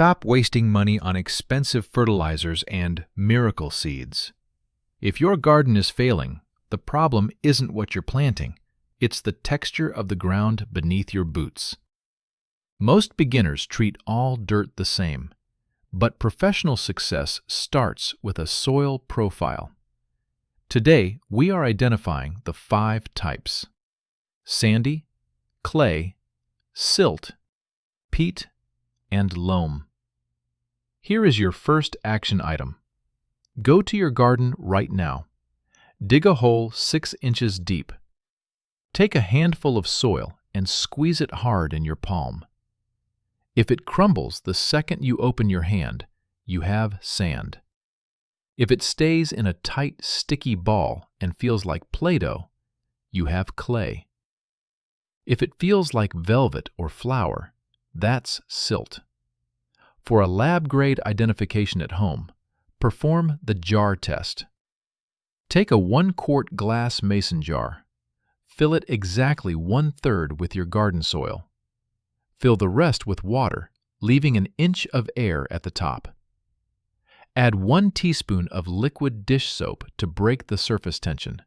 Stop wasting money on expensive fertilizers and miracle seeds. If your garden is failing, the problem isn't what you're planting. It's the texture of the ground beneath your boots. Most beginners treat all dirt the same, but professional success starts with a soil profile. Today, we are identifying the 5 types: sandy, clay, silt, peat, and loam. Here is your first action item. Go to your garden right now. Dig a hole 6 inches deep. Take a handful of soil and squeeze it hard in your palm. If it crumbles the second you open your hand, you have sand. If it stays in a tight, sticky ball and feels like Play-Doh, you have clay. If it feels like velvet or flour, that's silt. For a lab-grade identification at home, perform the jar test. Take a 1-quart glass mason jar. Fill it exactly 1/3 with your garden soil. Fill the rest with water, leaving an inch of air at the top. Add 1 teaspoon of liquid dish soap to break the surface tension.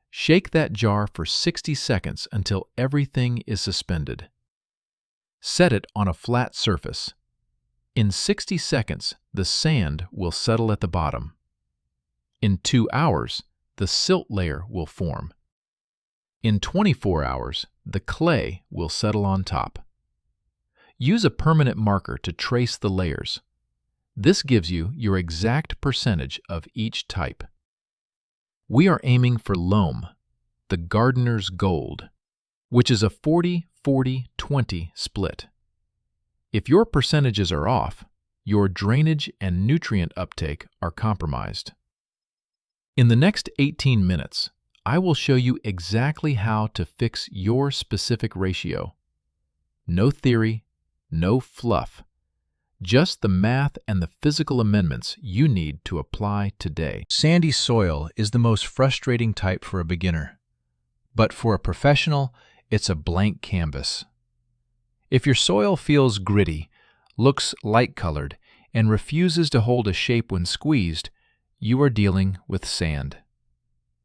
Shake that jar for 60 seconds until everything is suspended. Set it on a flat surface. In 60 seconds, the sand will settle at the bottom. In 2 hours, the silt layer will form. In 24 hours, the clay will settle on top. Use a permanent marker to trace the layers. This gives you your exact percentage of each type. We are aiming for loam, the gardener's gold, which is a 40-40-20 split. If your percentages are off, your drainage and nutrient uptake are compromised. In the next 18 minutes, I will show you exactly how to fix your specific ratio. No theory, no fluff, just the math and the physical amendments you need to apply today. Sandy soil is the most frustrating type for a beginner, but for a professional, it's a blank canvas. If your soil feels gritty, looks light-colored, and refuses to hold a shape when squeezed, you are dealing with sand.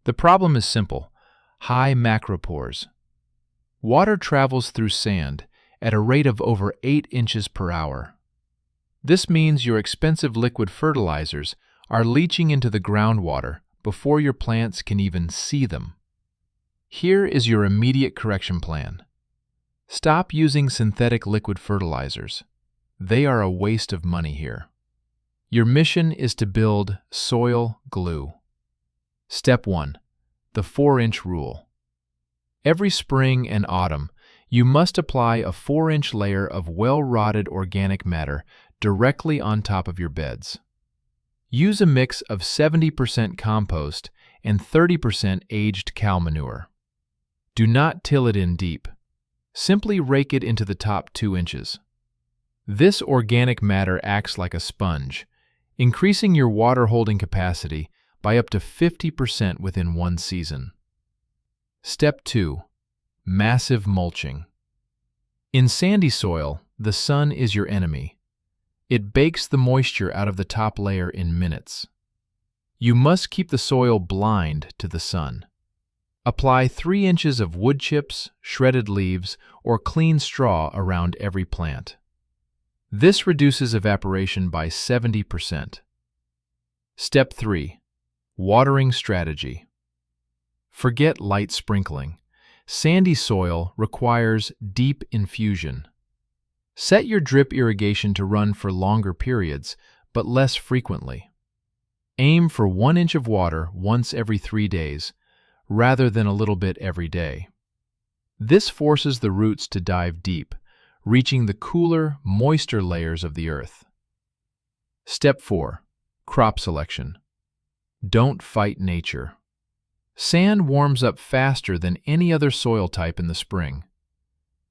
The problem is simple: high macropores. Water travels through sand at a rate of over 8 inches per hour. This means your expensive liquid fertilizers are leaching into the groundwater before your plants can even see them. Here is your immediate correction plan. Stop using synthetic liquid fertilizers. They are a waste of money here. Your mission is to build soil glue. Step 1. The 4-inch rule. Every spring and autumn, you must apply a 4-inch layer of well-rotted organic matter directly on top of your beds. Use a mix of 70% compost and 30% aged cow manure. Do not till it in deep. Simply rake it into the top 2 inches. This organic matter acts like a sponge, increasing your water-holding capacity by up to 50% within 1 season. Step 2. Massive mulching. In sandy soil, the sun is your enemy. It bakes the moisture out of the top layer in minutes. You must keep the soil blind to the sun. Apply 3 inches of wood chips, shredded leaves, or clean straw around every plant. This reduces evaporation by 70%. Step 3. Watering strategy. Forget light sprinkling. Sandy soil requires deep infusion. Set your drip irrigation to run for longer periods, but less frequently. Aim for 1 inch of water once every 3 days, rather than a little bit every day. This forces the roots to dive deep, reaching the cooler, moister layers of the earth. Step 4. Crop selection. Don't fight nature. Sand warms up faster than any other soil type in the spring.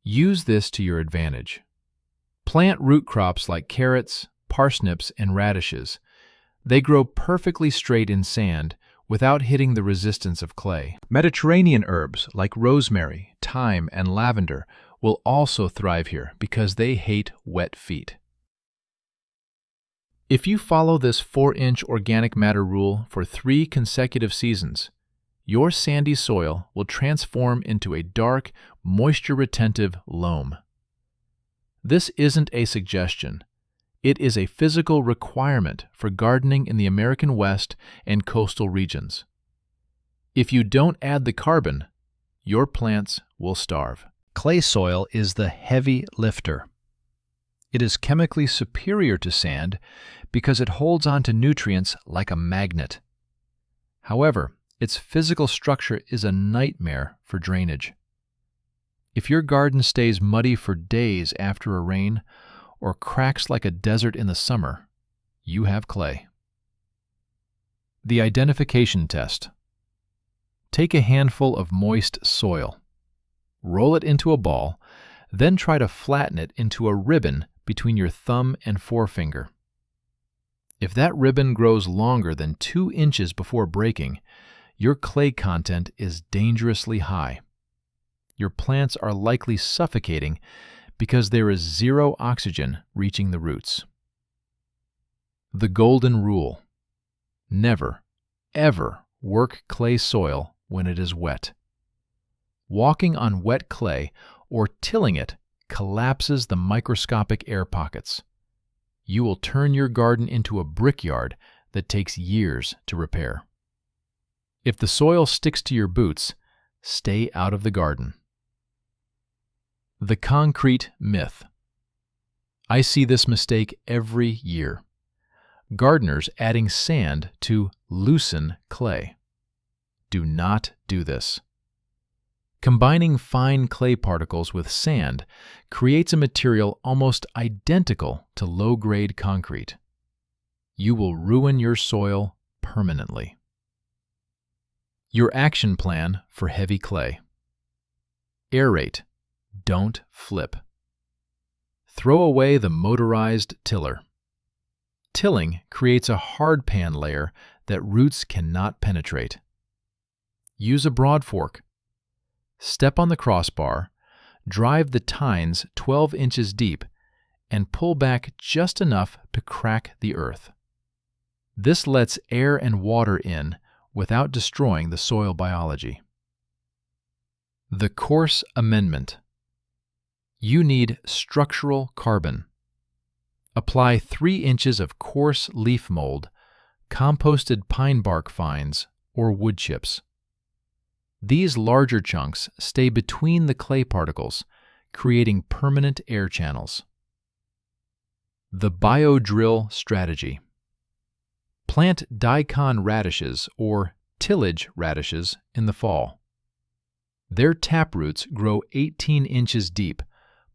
Use this to your advantage. Plant root crops like carrots, parsnips, and radishes. They grow perfectly straight in sand without hitting the resistance of clay. Mediterranean herbs like rosemary, thyme, and lavender will also thrive here because they hate wet feet. If you follow this 4-inch organic matter rule for 3 consecutive seasons, your sandy soil will transform into a dark, moisture-retentive loam. This isn't a suggestion. It is a physical requirement for gardening in the American West and coastal regions. If you don't add the carbon, your plants will starve. Clay soil is the heavy lifter. It is chemically superior to sand because it holds on to nutrients like a magnet. However, its physical structure is a nightmare for drainage. If your garden stays muddy for days after a rain or cracks like a desert in the summer, you have clay. The identification test. Take a handful of moist soil, roll it into a ball, then try to flatten it into a ribbon between your thumb and forefinger. If that ribbon grows longer than 2 inches before breaking, your clay content is dangerously high. Your plants are likely suffocating because there is 0 oxygen reaching the roots. The golden rule. Never, ever work clay soil when it is wet. Walking on wet clay or tilling it collapses the microscopic air pockets. You will turn your garden into a brickyard that takes years to repair. If the soil sticks to your boots, stay out of the garden. The concrete myth. I see this mistake every year. Gardeners adding sand to loosen clay. Do not do this. Combining fine clay particles with sand creates a material almost identical to low-grade concrete. You will ruin your soil permanently. Your action plan for heavy clay. Aerate. Don't flip. Throw away the motorized tiller. Tilling creates a hardpan layer that roots cannot penetrate. Use a broad fork. Step on the crossbar, drive the tines 12 inches deep, and pull back just enough to crack the earth. This lets air and water in without destroying the soil biology. The coarse amendment. You need structural carbon. Apply 3 inches of coarse leaf mold, composted pine bark fines, or wood chips. These larger chunks stay between the clay particles, creating permanent air channels. The biodrill strategy. Plant daikon radishes or tillage radishes in the fall. Their taproots grow 18 inches deep,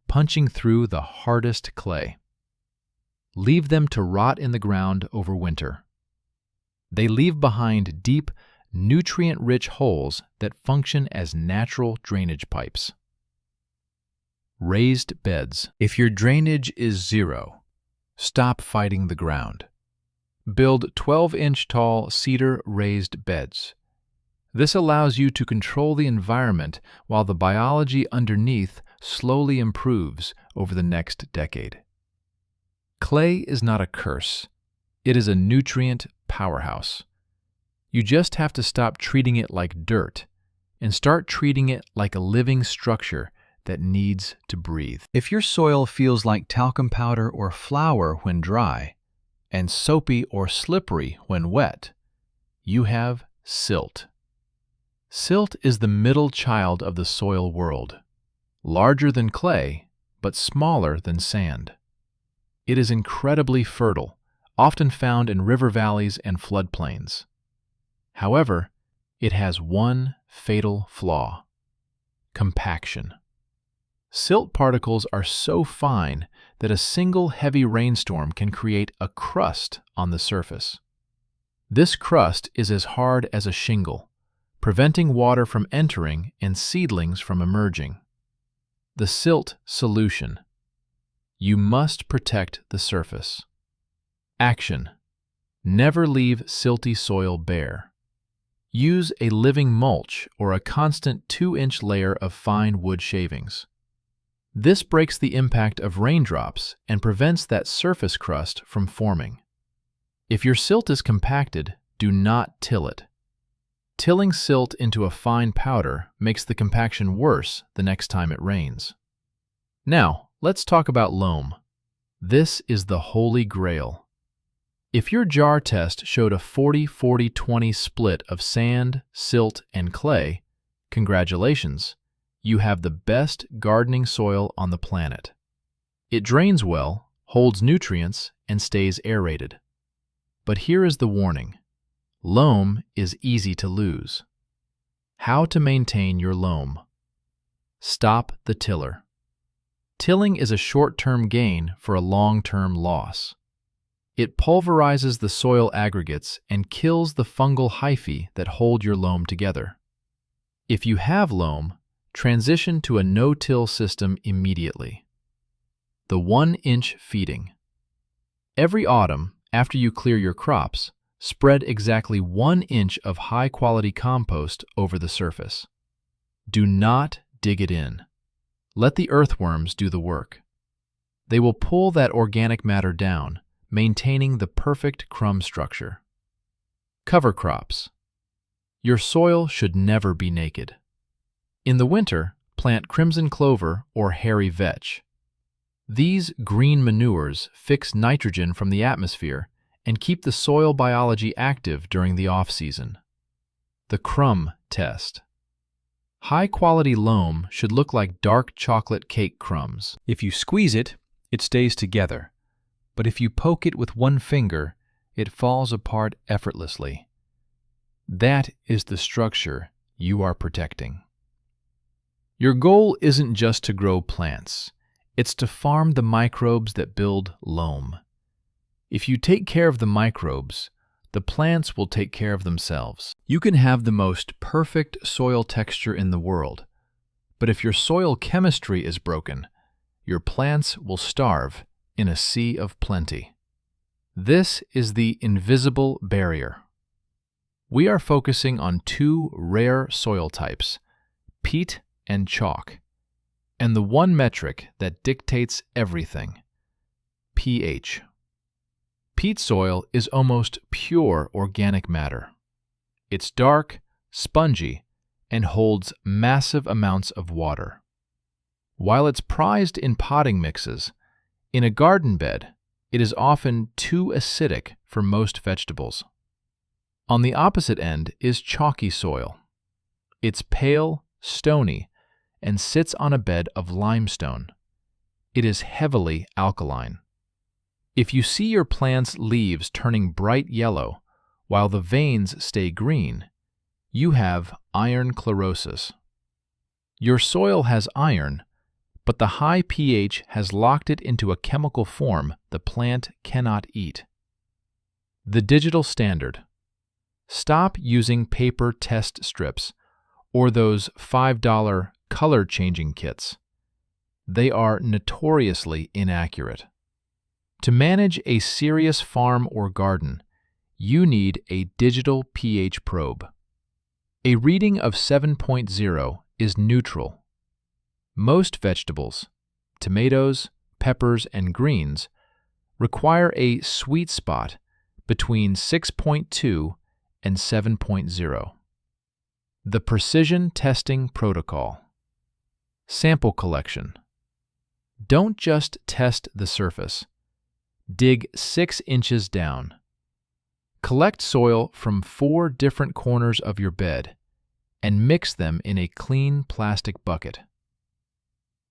punching through the hardest clay. Leave them to rot in the ground over winter. They leave behind deep, nutrient-rich holes that function as natural drainage pipes. Raised beds. If your drainage is 0, stop fighting the ground. Build 12-inch tall cedar raised beds. This allows you to control the environment while the biology underneath slowly improves over the next decade. Clay is not a curse. It is a nutrient powerhouse. You just have to stop treating it like dirt and start treating it like a living structure that needs to breathe. If your soil feels like talcum powder or flour when dry, and soapy or slippery when wet, you have silt. Silt is the middle child of the soil world, larger than clay, but smaller than sand. It is incredibly fertile, often found in river valleys and floodplains. However, it has one fatal flaw: compaction. Silt particles are so fine that a single heavy rainstorm can create a crust on the surface. This crust is as hard as a shingle, preventing water from entering and seedlings from emerging. The silt solution. You must protect the surface. Action. Never leave silty soil bare. Use a living mulch or a constant 2-inch layer of fine wood shavings. This breaks the impact of raindrops and prevents that surface crust from forming. If your silt is compacted, do not till it. Tilling silt into a fine powder makes the compaction worse the next time it rains. Now, let's talk about loam. This is the holy grail. If your jar test showed a 40-40-20 split of sand, silt, and clay, congratulations, you have the best gardening soil on the planet. It drains well, holds nutrients, and stays aerated. But here is the warning. Loam is easy to lose. How to maintain your loam? Stop the tiller. Tilling is a short-term gain for a long-term loss. It pulverizes the soil aggregates and kills the fungal hyphae that hold your loam together. If you have loam, transition to a no-till system immediately. The 1-inch feeding. Every autumn, after you clear your crops, spread exactly 1 inch of high-quality compost over the surface. Do not dig it in. Let the earthworms do the work. They will pull that organic matter down, maintaining the perfect crumb structure. Cover crops. Your soil should never be naked. In the winter, plant crimson clover or hairy vetch. These green manures fix nitrogen from the atmosphere and keep the soil biology active during the off-season. The crumb test. High-quality loam should look like dark chocolate cake crumbs. If you squeeze it, it stays together. But if you poke it with one finger, it falls apart effortlessly. That is the structure you are protecting. Your goal isn't just to grow plants. It's to farm the microbes that build loam. If you take care of the microbes, the plants will take care of themselves. You can have the most perfect soil texture in the world, but if your soil chemistry is broken, your plants will starve in a sea of plenty. This is the invisible barrier. We are focusing on 2 rare soil types, peat and chalk, and the one metric that dictates everything, pH. Peat soil is almost pure organic matter. It's dark, spongy, and holds massive amounts of water. While it's prized in potting mixes, in a garden bed, it is often too acidic for most vegetables. On the opposite end is chalky soil. It's pale, stony, and sits on a bed of limestone. It is heavily alkaline. If you see your plant's leaves turning bright yellow while the veins stay green, you have iron chlorosis. Your soil has iron, but the high pH has locked it into a chemical form the plant cannot eat. The digital standard. Stop using paper test strips or those $5 color-changing kits. They are notoriously inaccurate. To manage a serious farm or garden, you need a digital pH probe. A reading of 7.0 is neutral. Most vegetables, tomatoes, peppers, and greens, require a sweet spot between 6.2 and 7.0. The Precision Testing Protocol. Sample collection. Don't just test the surface. Dig 6 inches down. Collect soil from 4 different corners of your bed and mix them in a clean plastic bucket.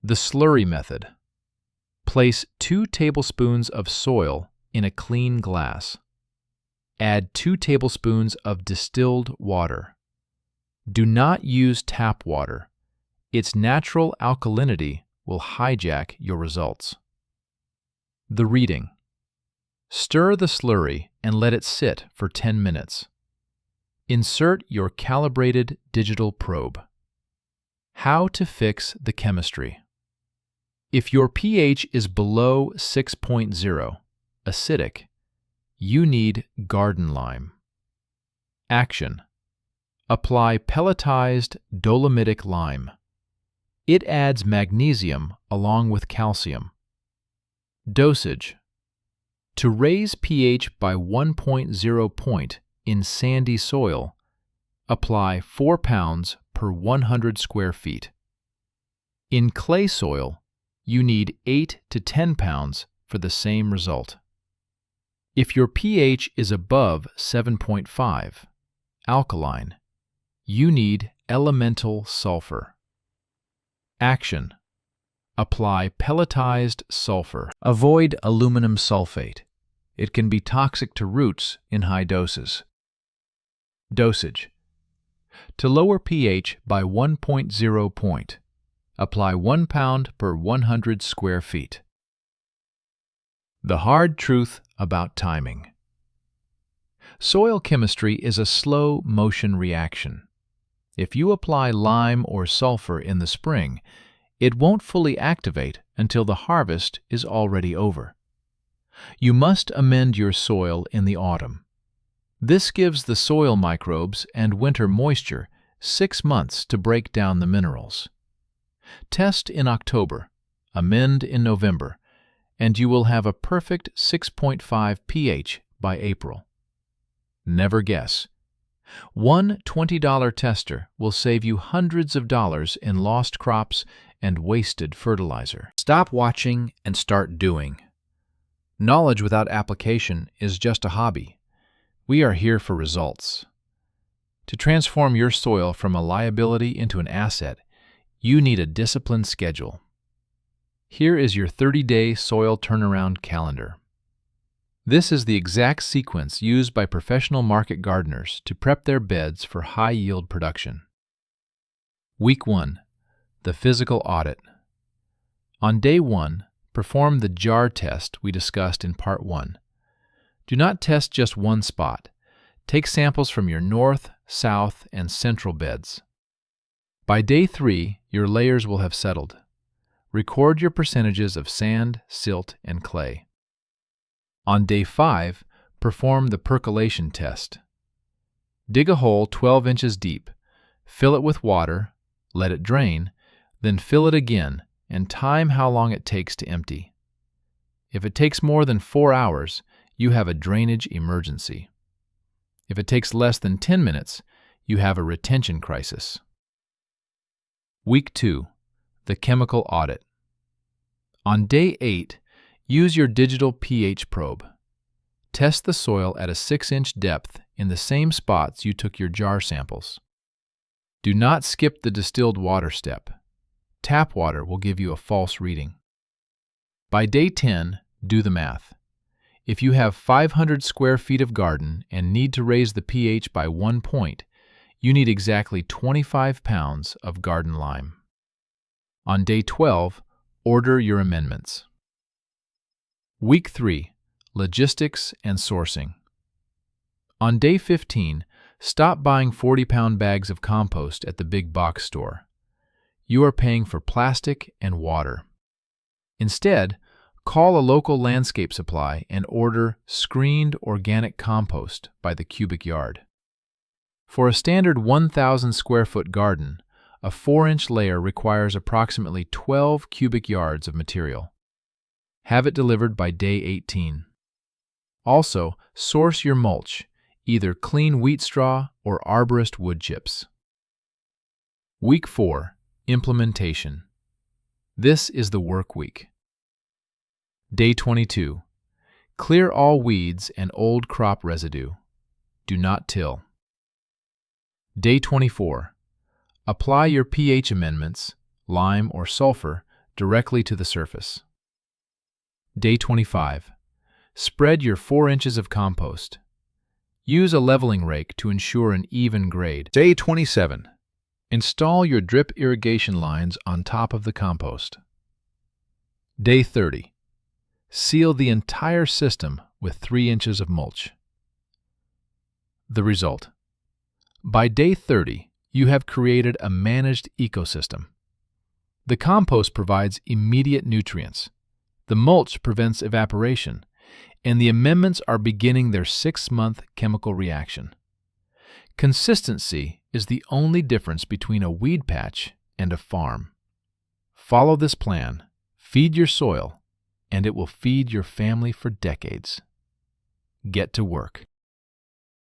The slurry method. Place 2 tablespoons of soil in a clean glass. Add 2 tablespoons of distilled water. Do not use tap water. Its natural alkalinity will hijack your results. The reading. Stir the slurry and let it sit for 10 minutes. Insert your calibrated digital probe. How to fix the chemistry. If your pH is below 6.0, acidic, you need garden lime. Action. Apply pelletized dolomitic lime. It adds magnesium along with calcium. Dosage. To raise pH by 1.0 point in sandy soil, apply 4 pounds per 100 square feet. In clay soil, you need 8 to 10 pounds for the same result. If your pH is above 7.5, alkaline, you need elemental sulfur. Action: apply pelletized sulfur. Avoid aluminum sulfate. It can be toxic to roots in high doses. Dosage: to lower pH by 1.0 point, apply 1 pound per 100 square feet. The hard truth about timing. Soil chemistry is a slow motion reaction. If you apply lime or sulfur in the spring, it won't fully activate until the harvest is already over. You must amend your soil in the autumn. This gives the soil microbes and winter moisture 6 months to break down the minerals. Test in October, amend in November, and you will have a perfect 6.5 pH by April. Never guess. One $20 tester will save you hundreds of dollars in lost crops and wasted fertilizer. Stop watching and start doing. Knowledge without application is just a hobby. We are here for results. To transform your soil from a liability into an asset, you need a disciplined schedule. Here is your 30-day soil turnaround calendar. This is the exact sequence used by professional market gardeners to prep their beds for high-yield production. Week 1. The physical audit. On day 1, perform the jar test we discussed in Part 1. Do not test just one spot. Take samples from your north, south, and central beds. By day 3, your layers will have settled. Record your percentages of sand, silt, and clay. On day 5, perform the percolation test. Dig a hole 12 inches deep, fill it with water, let it drain, then fill it again and time how long it takes to empty. If it takes more than 4 hours, you have a drainage emergency. If it takes less than 10 minutes, you have a retention crisis. Week 2. The chemical audit. On day 8, use your digital pH probe. Test the soil at a 6-inch depth in the same spots you took your jar samples. Do not skip the distilled water step. Tap water will give you a false reading. By day 10, do the math. If you have 500 square feet of garden and need to raise the pH by 1 point, you need exactly 25 pounds of garden lime. On day 12, order your amendments. Week 3. Logistics and sourcing. On day 15, stop buying 40-pound bags of compost at the big box store. You are paying for plastic and water. Instead, call a local landscape supply and order screened organic compost by the cubic yard. For a standard 1,000 square foot garden, a 4-inch layer requires approximately 12 cubic yards of material. Have it delivered by day 18. Also, source your mulch, either clean wheat straw or arborist wood chips. Week 4. Implementation. This is the work week. Day 22. Clear all weeds and old crop residue. Do not till. Day 24. Apply your pH amendments, lime or sulfur, directly to the surface. Day 25. Spread your 4 inches of compost. Use a leveling rake to ensure an even grade. Day 27. Install your drip irrigation lines on top of the compost. Day 30. Seal the entire system with 3 inches of mulch. The result. By day 30, you have created a managed ecosystem. The compost provides immediate nutrients. The mulch prevents evaporation, and the amendments are beginning their 6-month chemical reaction. Consistency is the only difference between a weed patch and a farm. Follow this plan, feed your soil, and it will feed your family for decades. get to work.